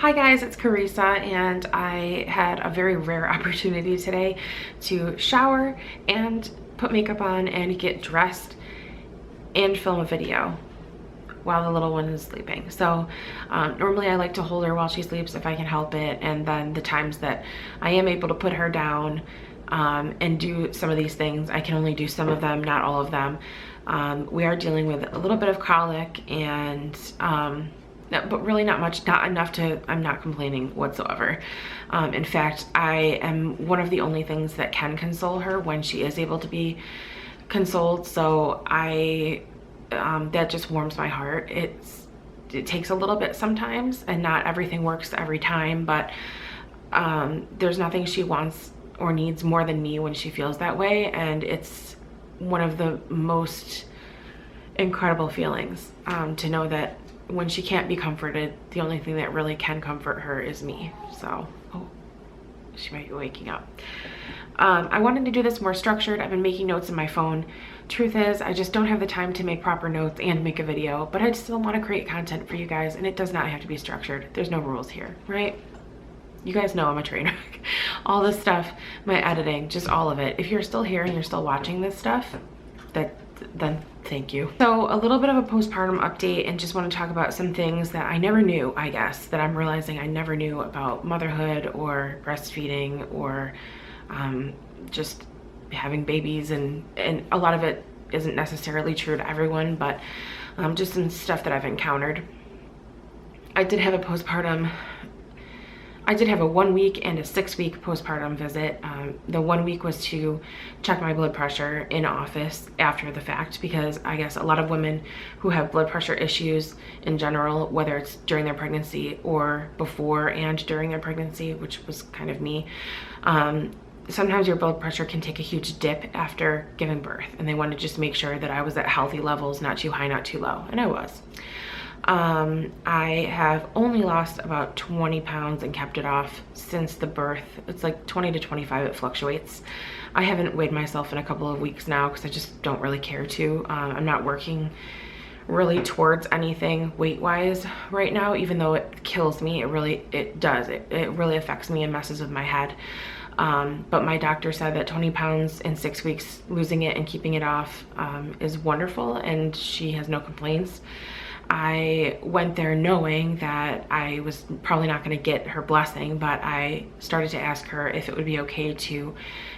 Hi guys, it's Carissa, and I had a very rare opportunity today to shower and put makeup on and get dressed and film a video while the little one is sleeping. So normally I like to hold her while she sleeps if I can help it, and then the times that I am able to put her down and do some of these things, I can only do some of them, not all of them. We are dealing with a little bit of colic and but really not much, not enough to, I'm not complaining whatsoever. In fact, I am one of the only things that can console her when she is able to be consoled. So that just warms my heart. It takes a little bit sometimes, and not everything works every time, but there's nothing she wants or needs more than me when she feels that way. And it's one of the most incredible feelings to know that when she can't be comforted, the only thing that really can comfort her is me. So, oh, she might be waking up. I wanted to do this more structured. I've been making notes in my phone. Truth is, I just don't have the time to make proper notes and make a video, but I still want to create content for you guys, and it does not have to be structured. There's no rules here, right? You guys know I'm a trainer. All this stuff, my editing, just all of it. If you're still here and you're still watching this stuff, then thank you. So a little bit of a postpartum update, and just want to talk about some things that I never knew, I guess, that I'm realizing I never knew about motherhood or breastfeeding or just having babies, and a lot of it isn't necessarily true to everyone, but just some stuff that I've encountered. I did have a 1 week and a 6 week postpartum visit. The 1 week was to check my blood pressure in office after the fact, because I guess a lot of women who have blood pressure issues in general, whether it's during their pregnancy or before and during their pregnancy, which was kind of me, sometimes your blood pressure can take a huge dip after giving birth, and they want to just make sure that I was at healthy levels, not too high, not too low, and I was. I have only lost about 20 pounds and kept it off since the birth. It's like 20 to 25, it fluctuates. I haven't weighed myself in a couple of weeks now because I just don't really care to. I'm not working really towards anything weight-wise right now, even though it kills me. It really affects me and messes with my head. But my doctor said that 20 pounds in 6 weeks, losing it and keeping it off, is wonderful, and she has no complaints. I went there knowing that I was probably not going to get her blessing, but I started to ask her if it would be okay to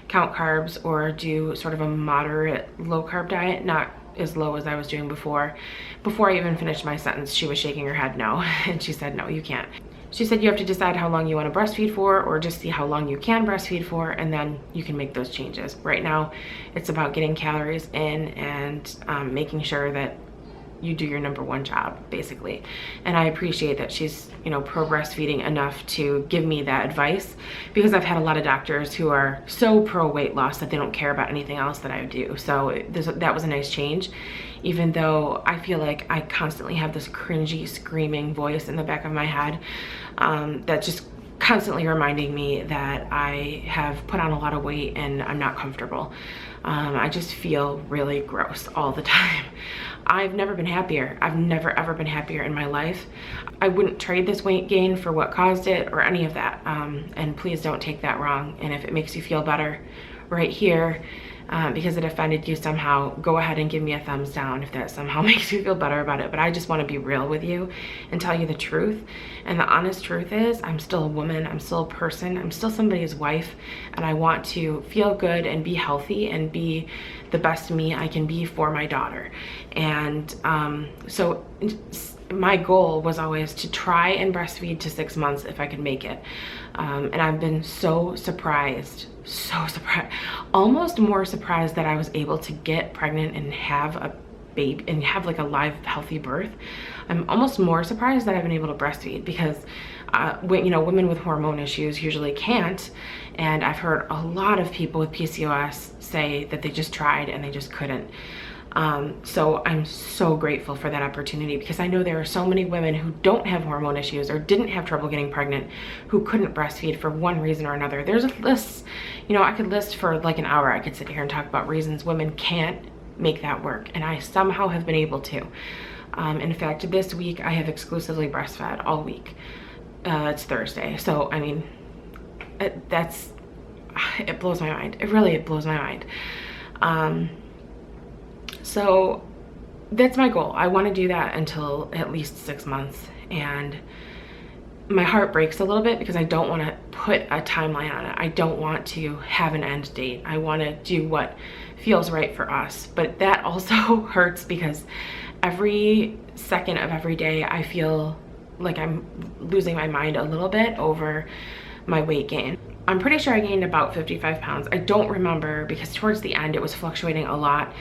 count carbs or do sort of a moderate low carb diet, not as low as I was doing before. Before I even finished my sentence, she was shaking her head no, and she said, no, you can't. She said you have to decide how long you want to breastfeed for, or just see how long you can breastfeed for, and then you can make those changes. Right now, it's about getting calories in and making sure that you do your number one job, basically. And I appreciate that she's, pro breastfeeding enough to give me that advice, because I've had a lot of doctors who are so pro weight loss that they don't care about anything else that I do. So that was a nice change, even though I feel like I constantly have this cringy, screaming voice in the back of my head that's just constantly reminding me that I have put on a lot of weight and I'm not comfortable. I just feel really gross all the time. I've never been happier. I've never ever been happier in my life. I wouldn't trade this weight gain for what caused it or any of that. And please don't take that wrong. And if it makes you feel better right here, because it offended you somehow, go ahead and give me a thumbs down if that somehow makes you feel better about it. But I just want to be real with you and tell you the truth. And the honest truth is, I'm still a woman, I'm still a person, I'm still somebody's wife, and I want to feel good and be healthy and be the best me I can be for my daughter. And so my goal was always to try and breastfeed to 6 months if I could make it. And I've been so surprised, almost more surprised that I was able to get pregnant and have a baby and have like a live, healthy birth. I'm almost more surprised that I've been able to breastfeed, because women with hormone issues usually can't. And I've heard a lot of people with PCOS say that they just tried and they just couldn't. So I'm so grateful for that opportunity, because I know there are so many women who don't have hormone issues or didn't have trouble getting pregnant who couldn't breastfeed for one reason or another. There's a list, I could list for like an hour. I could sit here and talk about reasons women can't make that work, and I somehow have been able to. In fact, this week I have exclusively breastfed all week. It's Thursday. So, I mean, it blows my mind. It blows my mind. So that's my goal. I want to do that until at least 6 months. And my heart breaks a little bit because I don't want to put a timeline on it. I don't want to have an end date. I want to do what feels right for us. But that also hurts because every second of every day I feel like I'm losing my mind a little bit over my weight gain. I'm pretty sure I gained about 55 pounds. I don't remember because towards the end it was fluctuating a lot.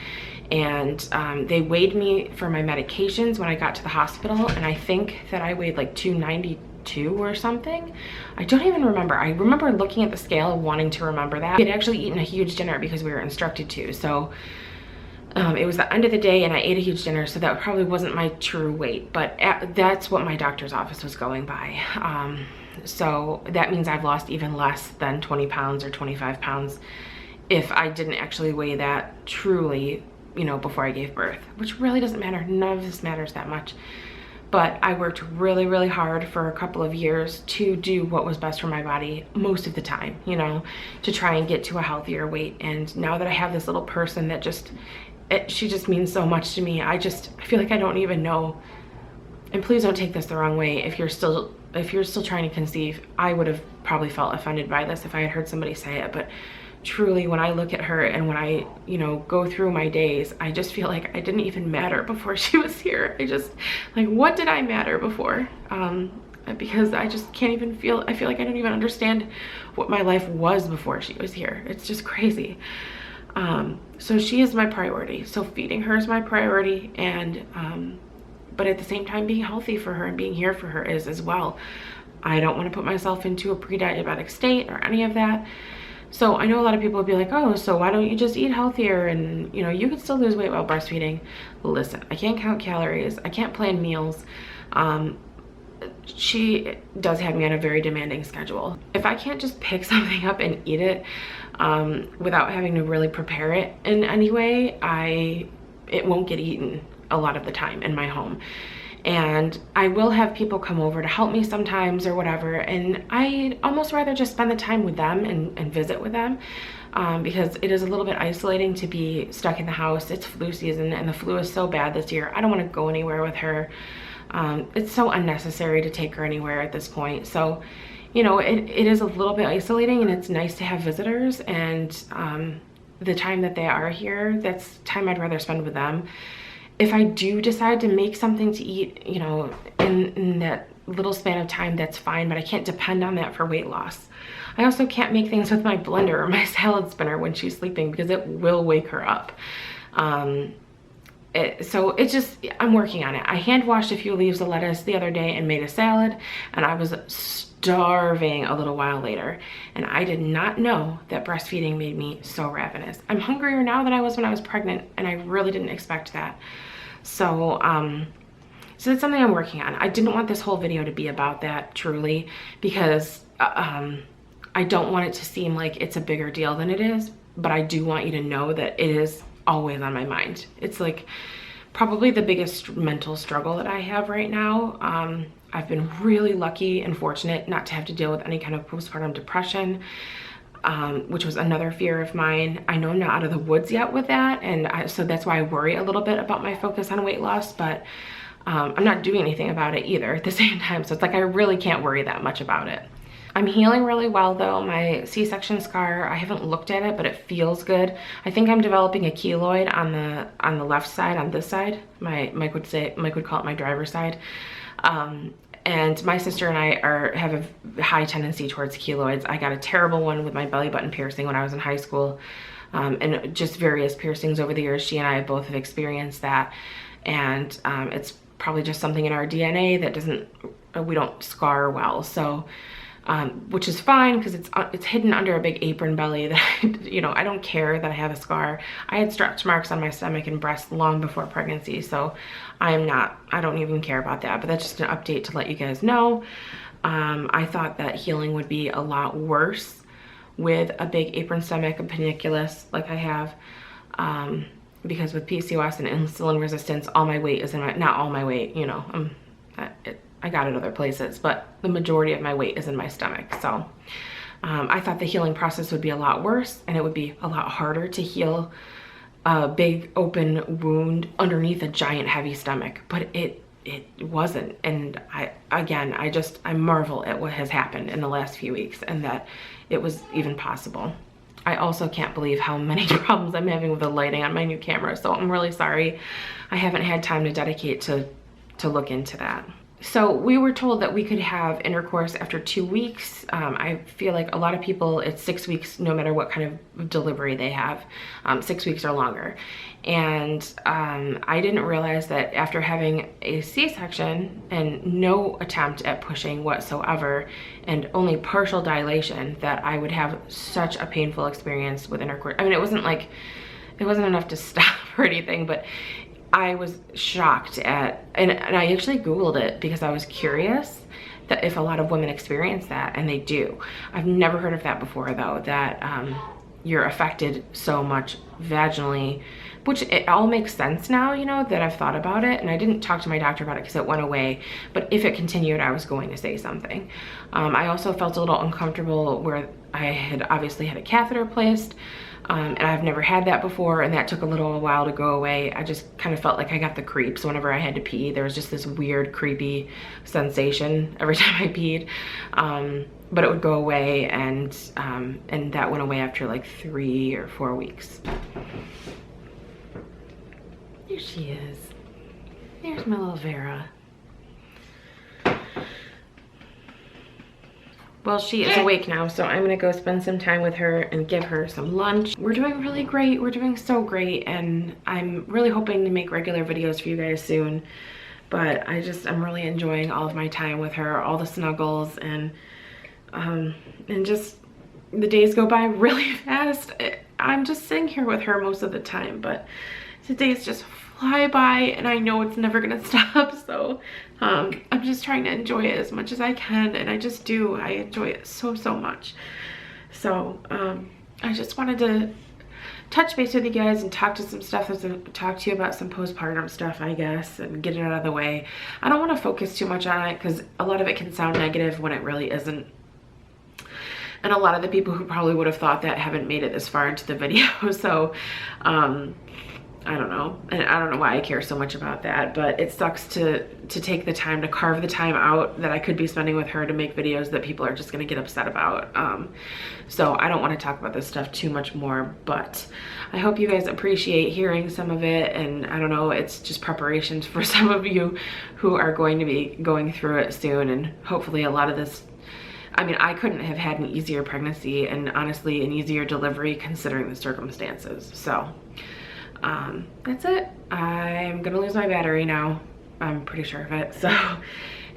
And they weighed me for my medications when I got to the hospital, and I think that I weighed like 292 or something. I don't even remember. I remember looking at the scale and wanting to remember that. We had actually eaten a huge dinner because we were instructed to. So it was the end of the day and I ate a huge dinner, so that probably wasn't my true weight, but that's what my doctor's office was going by. So that means I've lost even less than 20 pounds or 25 pounds if I didn't actually weigh that truly, you know, before I gave birth, which really doesn't matter. None of this matters that much. But I worked really, really hard for a couple of years to do what was best for my body most of the time, you know, to try and get to a healthier weight. And now that I have this little person that she just means so much to me, I feel like I don't even know. And please don't take this the wrong way. If you're still trying to conceive, I would have probably felt offended by this if I had heard somebody say it. But truly, when I look at her and when I, you know, go through my days, I just feel like I didn't even matter before she was here. Like, what did I matter before? Because I just can't even I feel like I don't even understand what my life was before she was here. It's just crazy. So she is my priority. So feeding her is my priority, and but at the same time, being healthy for her and being here for her is as well. I don't want to put myself into a pre-diabetic state or any of that. So I know a lot of people would be like, oh, so why don't you just eat healthier and, you know, you can still lose weight while breastfeeding. Listen, I can't count calories. I can't plan meals. She does have me on a very demanding schedule. If I can't just pick something up and eat it without having to really prepare it in any way, it won't get eaten a lot of the time in my home. And I will have people come over to help me sometimes or whatever, and I'd almost rather just spend the time with them and visit with them, because it is a little bit isolating to be stuck in the house. It's flu season and the flu is so bad this year. I don't want to go anywhere with her. It's so unnecessary to take her anywhere at this point. So, you know, it is a little bit isolating, and it's nice to have visitors, and the time that they are here, that's time I'd rather spend with them. If I do decide to make something to eat, you know, in that little span of time, that's fine, but I can't depend on that for weight loss. I also can't make things with my blender or my salad spinner when she's sleeping because it will wake her up. So I'm working on it. I hand washed a few leaves of lettuce the other day and made a salad, and I was starving a little while later, and I did not know that breastfeeding made me so ravenous. I'm hungrier now than I was when I was pregnant, and I really didn't expect that. So so that's something I'm working on. I didn't want this whole video to be about that, truly, because I don't want it to seem like it's a bigger deal than it is, but I do want you to know that it is always on my mind. It's like probably the biggest mental struggle that I have right now. I've been really lucky and fortunate not to have to deal with any kind of postpartum depression, which was another fear of mine. I know I'm not out of the woods yet with that, and so that's why I worry a little bit about my focus on weight loss, but I'm not doing anything about it either at the same time, so it's like I really can't worry that much about it. I'm healing really well though. My C-section scar, I haven't looked at it, but it feels good. I think I'm developing a keloid on the left side, on this side. Mike would call it my driver's side. And my sister and I have a high tendency towards keloids. I got a terrible one with my belly button piercing when I was in high school, and just various piercings over the years. She and I both have experienced that, and it's probably just something in our DNA that we don't scar well. So, which is fine because it's hidden under a big apron belly that, you know, I don't care that I have a scar. I had stretch marks on my stomach and breast long before pregnancy, so I don't even care about that, but that's just an update to let you guys know. I thought that healing would be a lot worse with a big apron stomach, a paniculus like I have, because with PCOS and insulin resistance, all my weight is not all my weight, you know, I got it other places, but the majority of my weight is in my stomach. So I thought the healing process would be a lot worse, and it would be a lot harder to heal a big open wound underneath a giant heavy stomach, but it wasn't. And I marvel at what has happened in the last few weeks, and that it was even possible. I also can't believe how many problems I'm having with the lighting on my new camera, so I'm really sorry I haven't had time to dedicate to look into that. So we were told that we could have intercourse after 2 weeks. I feel like a lot of people, it's 6 weeks no matter what kind of delivery they have, 6 weeks or longer. And I didn't realize that after having a C-section and no attempt at pushing whatsoever and only partial dilation, that I would have such a painful experience with intercourse. I mean, it wasn't enough to stop or anything, but I was shocked at, and I actually Googled it because I was curious that if a lot of women experience that, and they do. I've never heard of that before though, that you're affected so much vaginally, which it all makes sense now, you know, that I've thought about it. And I didn't talk to my doctor about it because it went away, but if it continued, I was going to say something. I also felt a little uncomfortable where I had obviously had a catheter placed, and I've never had that before, and that took a little while to go away. I just kind of felt like I got the creeps whenever I had to pee. There was just this weird creepy sensation every time I peed, but it would go away, and that went away after like 3 or 4 weeks. There she is. There's my little Vera. Well, she is awake now, so I'm gonna go spend some time with her and give her some lunch. We're doing really great. We're doing so great, and I'm really hoping to make regular videos for you guys soon. But I'm really enjoying all of my time with her, all the snuggles, and just the days go by really fast. I'm just sitting here with her most of the time, but the days just fly by, and I know it's never gonna stop. So I'm just trying to enjoy it as much as I can, and I just do. I enjoy it so much. So I just wanted to touch base with you guys and talk to some stuff, talk to you about some postpartum stuff, I guess, and get it out of the way. I don't want to focus too much on it because a lot of it can sound negative when it really isn't. And a lot of the people who probably would have thought that haven't made it this far into the video. So I don't know, and I don't know why I care so much about that, but it sucks to take the time, to carve the time out that I could be spending with her to make videos that people are just gonna get upset about. So I don't want to talk about this stuff too much more, but I hope you guys appreciate hearing some of it. And I don't know, it's just preparations for some of you who are going to be going through it soon, and hopefully a lot of this, I mean, I couldn't have had an easier pregnancy, and honestly an easier delivery considering the circumstances. So that's it. I'm gonna lose my battery now. I'm pretty sure of it. So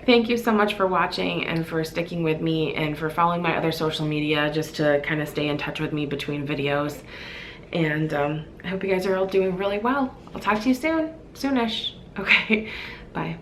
thank you so much for watching and for sticking with me and for following my other social media just to kind of stay in touch with me between videos. And I hope you guys are all doing really well. I'll talk to you soon, soonish. Okay, bye.